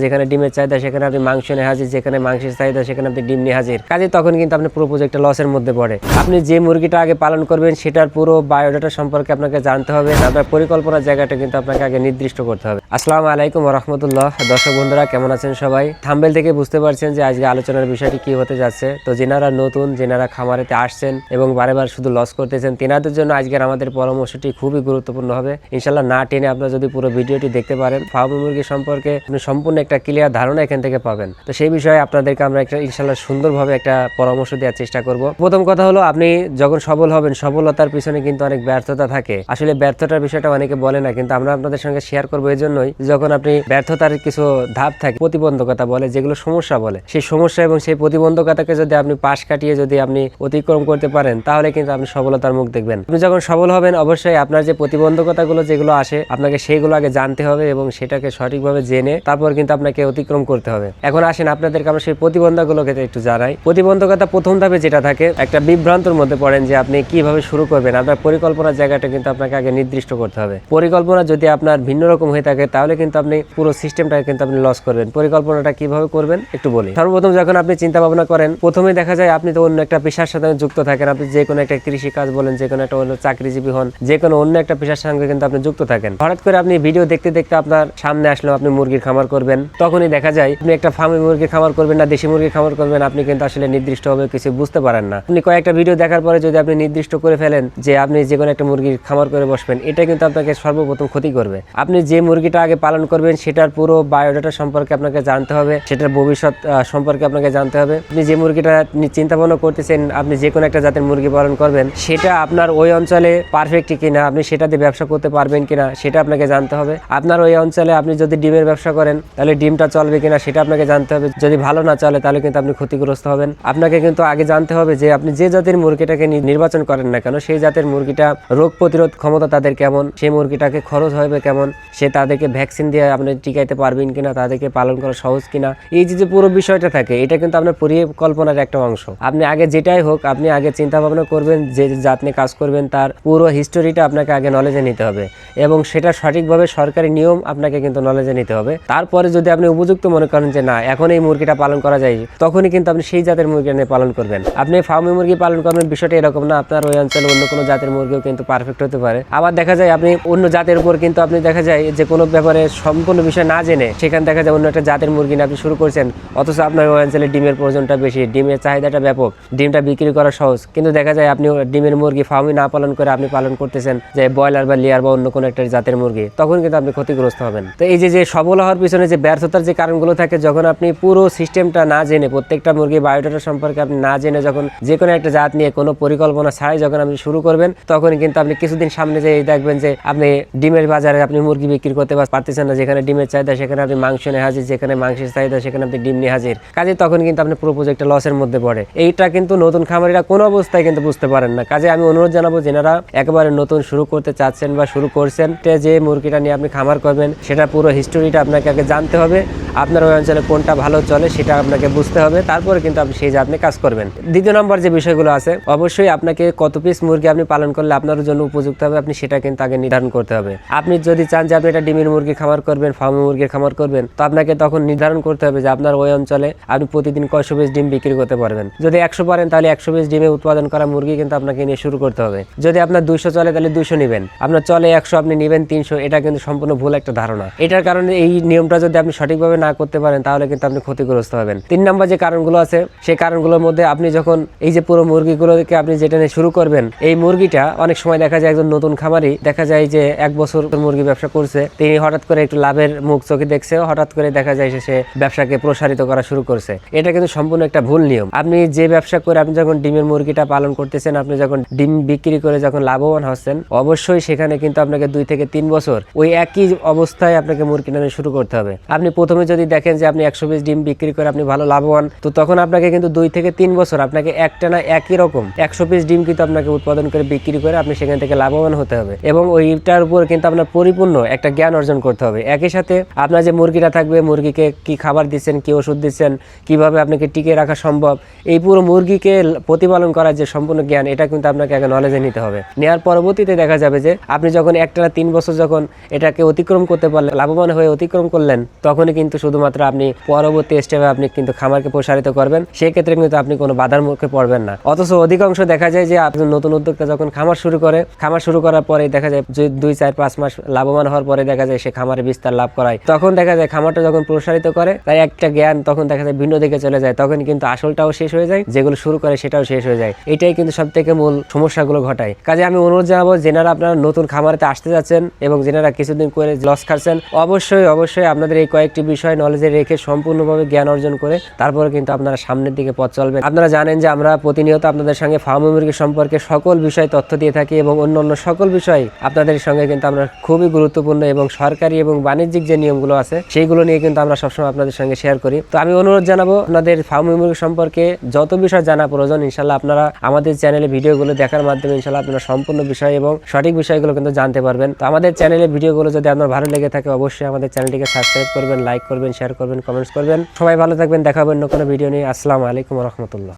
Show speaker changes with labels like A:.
A: যেখানে ডিমের চাহিদা সেখানে আপনি মাংস নিয়ে হাজির, যেখানে মাংসের চাহিদা সেখানে আপনি ডিম নিয়ে হাজির। কাজে তখন কিন্তু আপনি পুরো প্রজেক্টটা লসের মধ্যে পড়ে। আপনি যে মুরগিটা আগে পালন করবেন সেটার পুরো বায়োডাটা সম্পর্কে আপনাকে জানতে হবে। আপনার পরিকল্পনার জায়গাটা কিন্তু আপনাকে আগে নির্দিষ্ট করতে হবে। আসসালামু আলাইকুম ওয়া রাহমাতুল্লাহ। দর্শক বন্ধুরা কেমন আছেন সবাই? থাম্বনেল থেকে বুঝতে পারছেন যে আজকে আলোচনার বিষয়টি কি হতে যাচ্ছে। তো যেনারা নতুন, যেনারা খামারেতে আসছেন এবং বারবার শুধু লস করতেছেন, তেনাদের জন্য আজকের আমাদের পরামর্শটি খুবই গুরুত্বপূর্ণ হবে। ইনশাআল্লাহ না টেনে আপনারা যদি পুরো ভিডিওটি দেখতে পারেন, ফার্ম মুরগি সম্পর্কে আপনি সম্পূর্ণ একটা ক্লিয়ার ধারণা এখান থেকে পাবেন। তো সেই বিষয়ে আপনাদেরকে আমরা একটা ইনশাআল্লাহ সুন্দরভাবে একটা পরামর্শ দেওয়ার চেষ্টা করব। প্রথম কথা হলো, আপনি যখন সফল হবেন, সফলতার পিছনে কিন্তু অনেক ব্যর্থতা থাকে। আসলে ব্যর্থতার বিষয়টা অনেকে বলে না, কিন্তু আমরা আপনাদের সঙ্গে শেয়ার করবো এই জন্যই, যখন আপনি ব্যর্থতার কিছু ধাপ থাকে, প্রতিবন্ধকতা বলে, যেগুলো সমস্যা বলে, সেই সমস্যা এবং সেই প্রতিবন্ধকতাকে যদি আপনি পাশ কাটিয়ে যদি আপনি অতিক্রম করতে পারেন, তাহলে কিন্তু আপনি সফলতার মুখ দেখবেন। আপনি যখন সফল হবেন, অবশ্যই আপনার যে প্রতিবন্ধকতাগুলো যেগুলো আসে, আপনাকে সেইগুলো আগে জানতে হবে এবং সেটাকে সঠিকভাবে জেনে তারপর কিন্তু আপনাকে অতিক্রম করতে হবে। এখন আসেন আপনাদেরকে আমরা সেই প্রতিবন্ধকগুলোকে একটু জানাই। প্রতিবন্ধকতা প্রথম ধাপে যেটা থাকে, একটা বিভ্রান্তর মধ্যে পড়েন যে আপনি কিভাবে শুরু করবেন। আপনার পরিকল্পনার জায়গাটা কিন্তু আপনাকে আগে নির্দিষ্ট করতে হবে। পরিকল্পনা যদি আপনার ভিন্ন রকম হয়ে থাকে, তাহলে কিন্তু আপনি পুরো সিস্টেমটা কিন্তু আপনি লস করবেন। পরিকল্পনাটা কিভাবে করবেন একটু বলি। সর্বপ্রথম যখন আপনি চিন্তা ভাবনা করেন, প্রথমে দেখা যায় আপনি তো অন্য একটা পেশার সাথে যুক্ত থাকেন। আপনি যে কোনো একটা কৃষি কাজ বলেন, যে কোনো একটা অন্য চাকরিজীবী হন, যে কোনো অন্য একটা পেশার সঙ্গে কিন্তু আপনি যুক্ত থাকেন। হঠাৎ করে আপনি ভিডিও দেখতে দেখতে আপনার সামনে আসলো আপনি মুরগির খামার করবেন, তখনই দেখা যায় আপনি একটা ফার্মে মুরগির খামার করবেন না দেশি মুরগির খামার করবেন, আপনি কিন্তু আসলে নির্দিষ্টভাবে কিছু বুঝতে পারেন না। আপনি কয়েকটা ভিডিও দেখার পরে যদি আপনি নির্দিষ্ট করে ফেলেন যে আপনি যে কোনো একটা মুরগির খামার করে বসবেন, এটা কিন্তু আপনাকে সর্বপ্রথম ক্ষতি করবে। আপনি যে মুরগিটা আগে পালন করবেন সেটার পুরো বায়োডাটা সম্পর্কে আপনাকে জানতে হবে, সেটার ভবিষ্যৎ সম্পর্কে আপনাকে জানতে হবে। আপনি যে মুরগিটা চিন্তা ভাবনা করতেছেন, আপনি যে কোনো একটা জাতের মুরগি পালন করবেন, সেটা আপনার ওই অঞ্চলে পারফেক্ট কিনা, আপনি সেটা দিয়ে ব্যবসা করতে পারবেন কিনা, সেটা আপনাকে জানতে হবে। আপনার ওই অঞ্চলে আপনি যদি ডিমের ব্যবসা করেন, তাহলে ডিমটা চলবে কিনা সেটা আপনাকে জানতে হবে। যদি ভালো না চলে, তাহলে কিন্তু আপনি ক্ষতিগ্রস্ত হবেন। আপনাকে কিন্তু আগে জানতে হবে যে আপনি যে জাতের মুরগিটাকে নির্বাচন করেন না কেন, সেই জাতের মুরগিটা রোগ প্রতিরোধ ক্ষমতা তাদের কেমন, সেই মুরগিটাকে খরচ হবে কেমন, সে তাদেরকে ভ্যাকসিন দিয়ে আপনি টিকাইতে পারবেন কিনা, তাদেরকে পালন করা সহজ কিনা, এই যে পুরো বিষয়টা থাকে, এটা কিন্তু আপনার পরিকল্পনার একটা অংশ। আপনি আগে যেটাই হোক, আপনি আগে চিন্তা ভাবনা করবেন যে জাত নিয়ে কাজ করবেন, তার পুরো হিস্টোরিটা আপনাকে আগে নলেজে নিতে হবে এবং সেটা সঠিকভাবে সরকারি নিয়ম আপনাকে কিন্তু নলেজে নিতে হবে। তারপরে যদি আপনি উপযুক্ত মনে করেন যে না, এখন এই মুরগিটা পালন করা যায়, তখনই কিন্তু আপনি সেই জাতের মুরগি নিয়ে পালন করবেন। আপনি ফার্মে মুরগি পালন করবেন, বিষয়টা এরকম না। আপনার ওই অঞ্চলে অন্য কোনো জাতের মুরগিও কিন্তু পারফেক্ট হতে পারে। আবার দেখা যায় আপনি অন্য জাতের উপর কিন্তু আপনি দেখা যায় যে কোনো ব্যাপারে সম্পূর্ণ বিষয় না জেনে সেখানে দেখা যায় অন্য একটা জাতের মুরগি নিয়ে আপনি শুরু করছেন, অথচ আপনার ওই অঞ্চলে ডিমের প্রয়োজনটা বেশি, ডিমের চাহিদাটা ব্যাপক, ডিমটা বিক্রি করা সহজ, কিন্তু দেখা যায় আপনি ডিমের মুরগি ফার্মে না পালন করে আপনি পালন করতেছেন যে ব্রয়লার বা লেয়ার বা অন্য কোনো একটা জাতের মুরগি, তখন কিন্তু আপনি ক্ষতিগ্রস্ত হবেন। তো এই যে সফল হওয়ার পিছনে যে ব্যর্থতার যে কারণগুলো থাকে, যখন আপনি পুরো সিস্টেমটা না জেনে, প্রত্যেকটা মুরগি বায়োডাটা সম্পর্কে আপনি না জেনে যখন যে কোনো একটা জাত নিয়ে কোনো পরিকল্পনা ছাড়াই যখন আপনি শুরু করবেন, তখন কিন্তু আপনি কিছুদিন সামনে যে দেখবেন যে আপনি ডিমের বাজারে আপনি মুরগি বিক্রি করতে পারতেছেন না। যেখানে ডিমের চাহিদা সেখানে আপনি মাংস নিয়ে হাজির, যেখানে মাংসের চাহিদা সেখানে আপনি ডিম নিয়ে হাজির। কাজে তখন কিন্তু আপনি পুরো প্রজেক্টটা লসের মধ্যে পড়ে। এইটা কিন্তু নতুন খামারিরা কোনো অবস্থায় কিন্তু বুঝতে পারেন না। কাজে আমি অনুরোধ জানাবো, যেনারা একেবারে নতুন শুরু করতে চাচ্ছেন বা শুরু করছেন, যে মুরগিটা নিয়ে আপনি খামার করবেন, সেটা পুরো হিস্টোরিটা আপনাকে আগে জানতে হবে। আপনার ওই অঞ্চলে কোনটা ভালো চলে সেটা আপনাকে বুঝতে হবে, তারপরে কিন্তু আপনি সেই জাত নিয়ে কাজ করবেন। দ্বিতীয় নম্বর যে বিষয়গুলো আছে, অবশ্যই আপনাকে কত পিস মুরগি আপনি পালন করলে আপনার জন্য উপযুক্ত হবে, আপনি সেটা কিন্তু আগে নির্ধারণ করতে হবে। আপনি যদি চান যে আপনি একটা ডিমের মুরগি খামার করবেন, ফার্মে মুরগির খামার করবেন, তো আপনাকে তখন নির্ধারণ করতে হবে যে আপনার ওই অঞ্চলে আপনি প্রতিদিন কয়শো পিস ডিম বিক্রি করতে পারবেন। যদি 100 পারেন, তাহলে 100 পিস ডিমে উৎপাদন করা মুরগি কিন্তু আপনাকে নিয়ে শুরু করতে হবে। যদি আপনার 200 চলে, তাহলে 200 নেবেন। আপনার চলে 100, আপনি নেবেন 300, এটা কিন্তু সম্পূর্ণ ভুল একটা ধারণা। এটার কারণে এই নিয়মটা যদি আপনি সঠিকভাবে না করতে পারেন, তাহলে কিন্তু আপনি ক্ষতিগ্রস্ত হবেন। 3 নম্বর যে কারণগুলো আছে, সেই কারণগুলোর মধ্যে আপনি যখন এই যে পুরো মুরগিগুলোকে আপনি যেটা নিয়ে শুরু করবেন, এই মুরগিটা অনেক সময় দেখা যায় একজন নতুন খামারি দেখা যায় যে 1 বছর মুরগি ব্যবসা করছে, তিনি হঠাৎ করে একটু লাভের মুখ চোখে দেখছে, হঠাৎ করে দেখা যায় সে ব্যবসাকে প্রসারিত করা শুরু করছে। এটা কিন্তু সম্পূর্ণ একটা ভুল নিয়ম। আপনি যে ব্যবসা করে আপনি যখন ডিমের মুরগিটা পালন করতেছেন, আপনি যখন ডিম বিক্রি করে যখন লাভবান হচ্ছেন, অবশ্যই সেখানে কিন্তু আপনাকে 2 থেকে 3 বছর ওই একই অবস্থায় আপনাকে মুরগি নিয়ে শুরু করতে হবে। আপনি প্রথমে যদি দেখেন যে আপনি 100 পিস ডিম বিক্রি করে আপনি ভালো লাভবান, তো তখন আপনাকে কিন্তু 2 থেকে 3 বছর আপনাকে একটানা একই রকম 100 পিস ডিম কিন্তু আপনাকে উৎপাদন করে বিক্রি করে আপনি সেখান থেকে লাভবান হতে হবে এবং ওইটার উপর কিন্তু আপনার পরিপূর্ণ একটা জ্ঞান অর্জন করতে হবে। একই সাথে আপনার যে মুরগিটা থাকবে, মুরগিকে কি খাবার দিচ্ছেন, কি ওষুধ দিচ্ছেন, কিভাবে আপনাকে টিকে রাখা সম্ভব, এই পুরো মুরগিকে প্রতিপালন করার যে সম্পূর্ণ জ্ঞান, এটা কিন্তু আপনাকে আগে নলেজে নিতে হবে। নেওয়ার পরবর্তীতে দেখা যাবে যে আপনি যখন একটানা 3 বছর যখন এটাকে অতিক্রম করতে পারলেন, লাভবান হয়ে অতিক্রম করলেন, তখনই কিন্তু কিন্তু শুধুমাত্র আপনি পরবর্তী স্টেপে আপনি কিন্তু খামারকে প্রসারিত করবেন, সেই ক্ষেত্রে কিন্তু আপনি কোনো বাধার মুখে পড়বেন না। অথচ অধিকাংশ দেখা যায় যে আপনি নতুন উদ্যোক্তা যখন খামার শুরু করার পরে দেখা যায় 2-4-5 মাস লাভবান হওয়ার পরে দেখা যায় সে খামারে বিস্তার লাভ করায়, তখন দেখা যায় খামারটা যখন প্রসারিত করে তাই একটা জ্ঞান তখন দেখা যায় ভিন্ন দিকে চলে যায়, তখন কিন্তু আসলটাও শেষ হয়ে যায়, যেগুলো শুরু করে সেটাও শেষ হয়ে যায়। এটাই কিন্তু সব থেকে মূল সমস্যাগুলো ঘটায়। কাজে আমি অনুরোধ জানাবো যেনারা আপনারা নতুন খামারেতে আসতে যাচ্ছেন এবং যেনারা কিছুদিন করে লস খাচ্ছেন, অবশ্যই আপনাদের এই কয়েকটি বিষয় নলেজে রেখে সম্পূর্ণভাবে জ্ঞান অর্জন করে তারপরে কিন্তু আপনারা সামনের দিকে পথ চলবেন। আপনারা জানেন যে আমরা প্রতিনিয়ত আপনাদের সঙ্গে ফার্ম মুরগি সম্পর্কে সকল বিষয় তথ্য দিয়ে থাকি এবং অন্য সকল বিষয় আপনাদের সঙ্গে কিন্তু আমরা খুবই গুরুত্বপূর্ণ এবং সরকারি এবং বাণিজ্যিক যে নিয়মগুলো আছে সেইগুলো নিয়ে কিন্তু আমরা সবসময় আপনাদের সঙ্গে শেয়ার করি। তো আমি অনুরোধ জানাবো আপনাদের ফার্ম মুরগি সম্পর্কে যত বিষয় জানা প্রয়োজন ইনশাল্লাহ আপনারা আমাদের চ্যানেলে ভিডিওগুলো দেখার মাধ্যমে ইনশাল্লাহ আপনারা সম্পূর্ণ বিষয় এবং সঠিক বিষয়গুলো কিন্তু জানতে পারবেন। তো আমাদের চ্যানেলে ভিডিওগুলো যদি আপনার ভালো লেগে থাকে অবশ্যই আমাদের চ্যানেলটিকে সাবস্ক্রাইব করবেন, লাইক করবেন, শেয়ার করবেন, কমেন্টস করবেন। সবাই ভালো থাকবেন, দেখা হবে অন্য কোনো ভিডিও নিয়ে। আসসালামু আলাইকুম ওয়া রাহমাতুল্লাহ।